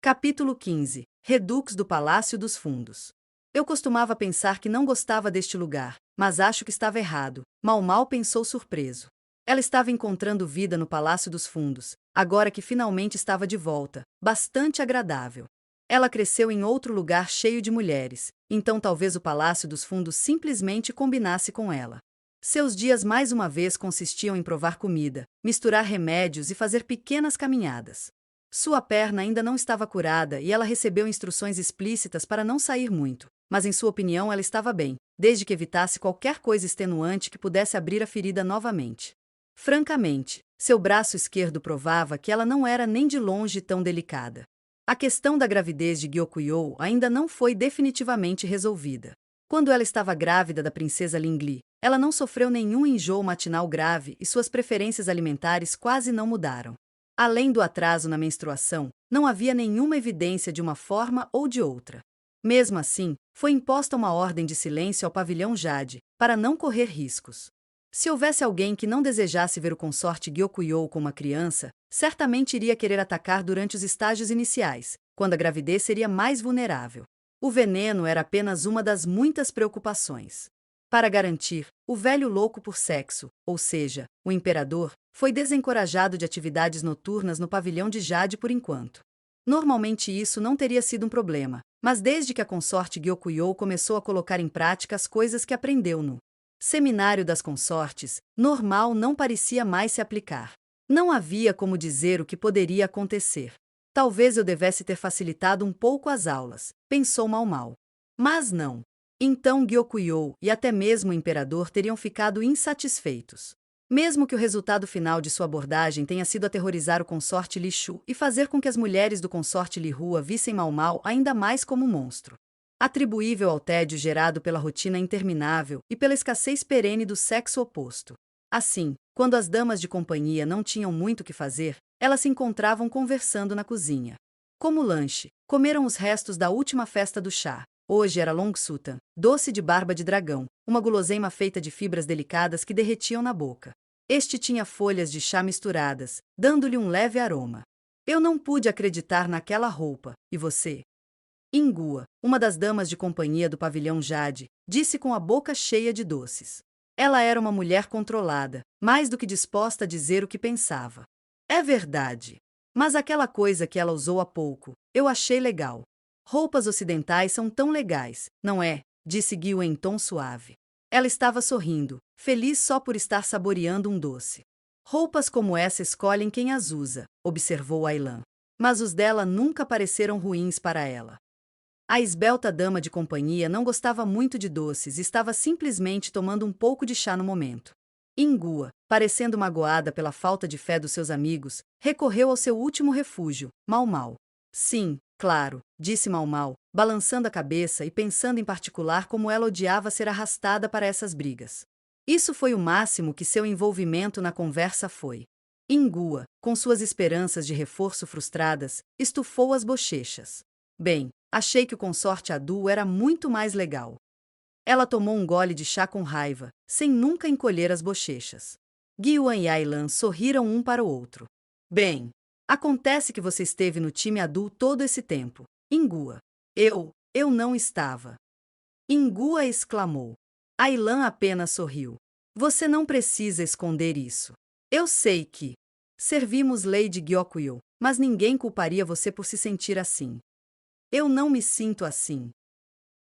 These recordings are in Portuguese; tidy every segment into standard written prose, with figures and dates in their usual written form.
Capítulo 15. Redux do Palácio dos Fundos. Eu costumava pensar que não gostava deste lugar, mas acho que estava errado. Mal pensou surpreso. Ela estava encontrando vida no Palácio dos Fundos, agora que finalmente estava de volta, bastante agradável. Ela cresceu em outro lugar cheio de mulheres, então talvez o Palácio dos Fundos simplesmente combinasse com ela. Seus dias mais uma vez consistiam em provar comida, misturar remédios e fazer pequenas caminhadas. Sua perna ainda não estava curada e ela recebeu instruções explícitas para não sair muito, mas em sua opinião ela estava bem, desde que evitasse qualquer coisa extenuante que pudesse abrir a ferida novamente. Francamente, seu braço esquerdo provava que ela não era nem de longe tão delicada. A questão da gravidez de Gyokuyou ainda não foi definitivamente resolvida. Quando ela estava grávida da princesa Lingli, ela não sofreu nenhum enjoo matinal grave e suas preferências alimentares quase não mudaram. Além do atraso na menstruação, não havia nenhuma evidência de uma forma ou de outra. Mesmo assim, foi imposta uma ordem de silêncio ao pavilhão Jade, para não correr riscos. Se houvesse alguém que não desejasse ver o consorte Gyokuyou com uma criança, certamente iria querer atacar durante os estágios iniciais, quando a gravidez seria mais vulnerável. O veneno era apenas uma das muitas preocupações. Para garantir, o velho louco por sexo, ou seja, o imperador, foi desencorajado de atividades noturnas no pavilhão de Jade por enquanto. Normalmente isso não teria sido um problema, mas desde que a consorte Gyokuyou começou a colocar em prática as coisas que aprendeu no Seminário das Consortes, normal não parecia mais se aplicar. Não havia como dizer o que poderia acontecer. Talvez eu devesse ter facilitado um pouco as aulas, pensou Mal. Mas não. Então Gyokuyou e até mesmo o imperador teriam ficado insatisfeitos. Mesmo que o resultado final de sua abordagem tenha sido aterrorizar o consorte Li Shu e fazer com que as mulheres do consorte Li Hua vissem Mal ainda mais como um monstro. Atribuível ao tédio gerado pela rotina interminável e pela escassez perene do sexo oposto. Assim, quando as damas de companhia não tinham muito o que fazer, elas se encontravam conversando na cozinha. Como lanche, comeram os restos da última festa do chá. Hoje era Longsutan, doce de barba de dragão, uma guloseima feita de fibras delicadas que derretiam na boca. Este tinha folhas de chá misturadas, dando-lhe um leve aroma. Eu não pude acreditar naquela roupa, e você? Ingua, uma das damas de companhia do pavilhão Jade, disse com a boca cheia de doces. Ela era uma mulher controlada, mais do que disposta a dizer o que pensava. É verdade. Mas aquela coisa que ela usou há pouco, eu achei legal. Roupas ocidentais são tão legais, não é? Disse Guiu em tom suave. Ela estava sorrindo, feliz só por estar saboreando um doce. Roupas como essa escolhem quem as usa, observou Ailan. Mas os dela nunca pareceram ruins para ela. A esbelta dama de companhia não gostava muito de doces e estava simplesmente tomando um pouco de chá no momento. Ingua, parecendo magoada pela falta de fé dos seus amigos, recorreu ao seu último refúgio, Mal. Sim, claro, disse Mal, balançando a cabeça e pensando em particular como ela odiava ser arrastada para essas brigas. Isso foi o máximo que seu envolvimento na conversa foi. Ingua, com suas esperanças de reforço frustradas, estufou as bochechas. Bem, achei que o consorte Adu era muito mais legal. Ela tomou um gole de chá com raiva, sem nunca encolher as bochechas. Guiyuan e Ailan sorriram um para o outro. Bem, acontece que você esteve no time Adu todo esse tempo. Ingua. Eu não estava. Ingua exclamou. Ailan apenas sorriu. Você não precisa esconder isso. Eu sei que servimos Lady Gyokuyou, mas ninguém culparia você por se sentir assim. Eu não me sinto assim.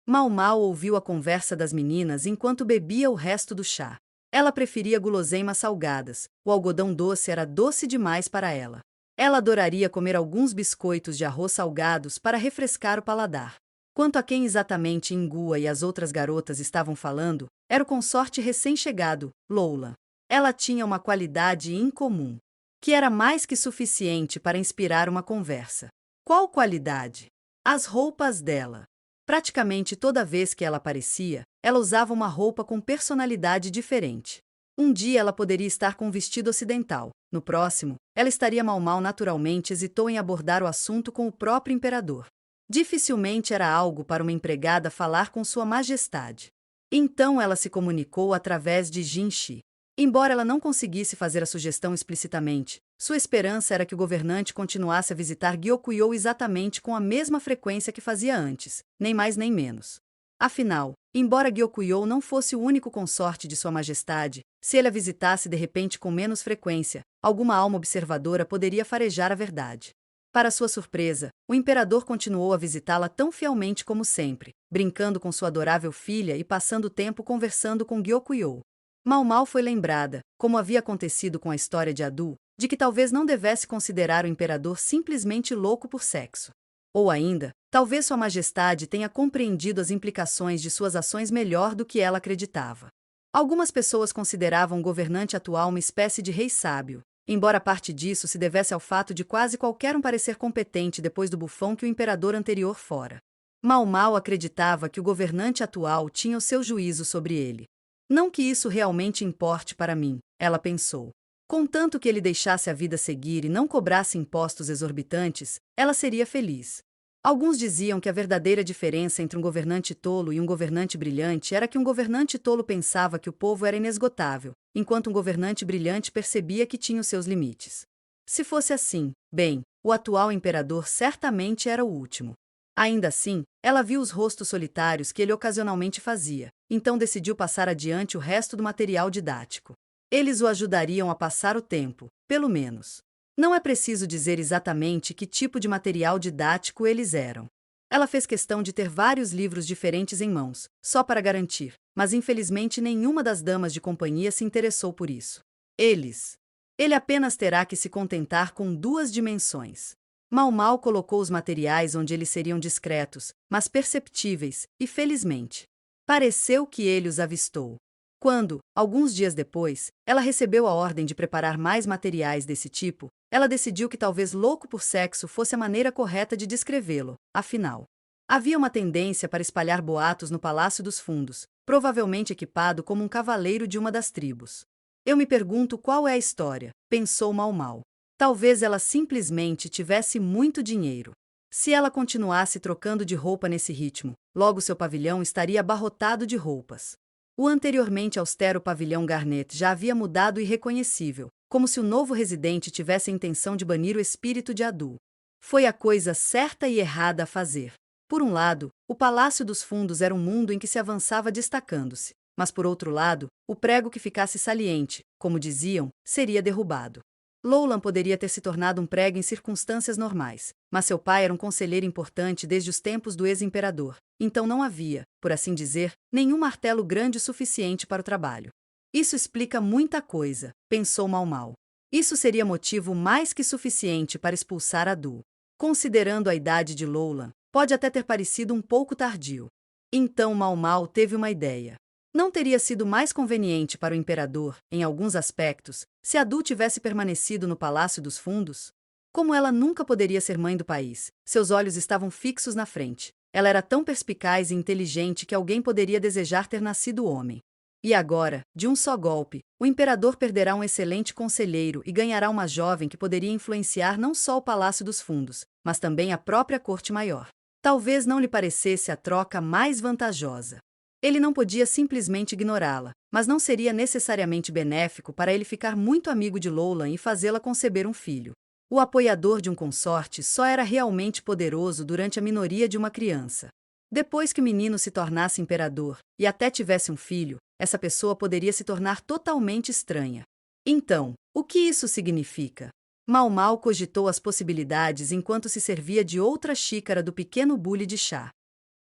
Mal ouviu a conversa das meninas enquanto bebia o resto do chá. Ela preferia guloseimas salgadas, o algodão doce era doce demais para ela. Ela adoraria comer alguns biscoitos de arroz salgados para refrescar o paladar. Quanto a quem exatamente Ingua e as outras garotas estavam falando, era o consorte recém-chegado, Lola. Ela tinha uma qualidade incomum, que era mais que suficiente para inspirar uma conversa. Qual qualidade? As roupas dela. Praticamente toda vez que ela aparecia, ela usava uma roupa com personalidade diferente. Um dia ela poderia estar com um vestido ocidental, no próximo, ela estaria Mal naturalmente hesitou em abordar o assunto com o próprio imperador. Dificilmente era algo para uma empregada falar com sua majestade. Então ela se comunicou através de Jinshi. Embora ela não conseguisse fazer a sugestão explicitamente, sua esperança era que o governante continuasse a visitar Gyokuyo exatamente com a mesma frequência que fazia antes, nem mais nem menos. Afinal, embora Gyokuyo não fosse o único consorte de Sua Majestade, se ele a visitasse de repente com menos frequência, alguma alma observadora poderia farejar a verdade. Para sua surpresa, o imperador continuou a visitá-la tão fielmente como sempre, brincando com sua adorável filha e passando tempo conversando com Gyokuyo. Mal Mal foi lembrada, como havia acontecido com a história de Adu, de que talvez não devesse considerar o imperador simplesmente louco por sexo. Ou ainda, talvez Sua Majestade tenha compreendido as implicações de suas ações melhor do que ela acreditava. Algumas pessoas consideravam o governante atual uma espécie de rei sábio, embora parte disso se devesse ao fato de quase qualquer um parecer competente depois do bufão que o imperador anterior fora. Mal Mal acreditava que o governante atual tinha o seu juízo sobre ele. Não que isso realmente importe para mim, ela pensou. Contanto que ele deixasse a vida seguir e não cobrasse impostos exorbitantes, ela seria feliz. Alguns diziam que a verdadeira diferença entre um governante tolo e um governante brilhante era que um governante tolo pensava que o povo era inesgotável, enquanto um governante brilhante percebia que tinha os seus limites. Se fosse assim, bem, o atual imperador certamente era o último. Ainda assim, ela viu os rostos solitários que ele ocasionalmente fazia, então decidiu passar adiante o resto do material didático. Eles o ajudariam a passar o tempo, pelo menos. Não é preciso dizer exatamente que tipo de material didático eles eram. Ela fez questão de ter vários livros diferentes em mãos, só para garantir, mas infelizmente nenhuma das damas de companhia se interessou por isso. Ele apenas terá que se contentar com 2 dimensões. Mal Mal colocou os materiais onde eles seriam discretos, mas perceptíveis, e felizmente. Pareceu que ele os avistou. Quando, alguns dias depois, ela recebeu a ordem de preparar mais materiais desse tipo, ela decidiu que talvez louco por sexo fosse a maneira correta de descrevê-lo, afinal. Havia uma tendência para espalhar boatos no Palácio dos Fundos, provavelmente equipado como um cavaleiro de uma das tribos. Eu me pergunto qual é a história, pensou Mal Mal. Talvez ela simplesmente tivesse muito dinheiro. Se ela continuasse trocando de roupa nesse ritmo, logo seu pavilhão estaria abarrotado de roupas. O anteriormente austero pavilhão Garnet já havia mudado irreconhecível, como se o novo residente tivesse a intenção de banir o espírito de Adu. Foi a coisa certa e errada a fazer. Por um lado, o Palácio dos Fundos era um mundo em que se avançava destacando-se, mas por outro lado, o prego que ficasse saliente, como diziam, seria derrubado. Lowland poderia ter se tornado um prego em circunstâncias normais, mas seu pai era um conselheiro importante desde os tempos do ex-imperador, então não havia, por assim dizer, nenhum martelo grande o suficiente para o trabalho. Isso explica muita coisa, pensou Mal Mal. Isso seria motivo mais que suficiente para expulsar Adu. Considerando a idade de Lowland, pode até ter parecido um pouco tardio. Então Mal Mal teve uma ideia. Não teria sido mais conveniente para o imperador, em alguns aspectos, se Adu tivesse permanecido no Palácio dos Fundos? Como ela nunca poderia ser mãe do país, seus olhos estavam fixos na frente. Ela era tão perspicaz e inteligente que alguém poderia desejar ter nascido homem. E agora, de um só golpe, o imperador perderá um excelente conselheiro e ganhará uma jovem que poderia influenciar não só o Palácio dos Fundos, mas também a própria corte maior. Talvez não lhe parecesse a troca mais vantajosa. Ele não podia simplesmente ignorá-la, mas não seria necessariamente benéfico para ele ficar muito amigo de Lowland e fazê-la conceber um filho. O apoiador de um consorte só era realmente poderoso durante a minoria de uma criança. Depois que o menino se tornasse imperador, e até tivesse um filho, essa pessoa poderia se tornar totalmente estranha. Então, o que isso significa? Mal Mal cogitou as possibilidades enquanto se servia de outra xícara do pequeno bule de chá.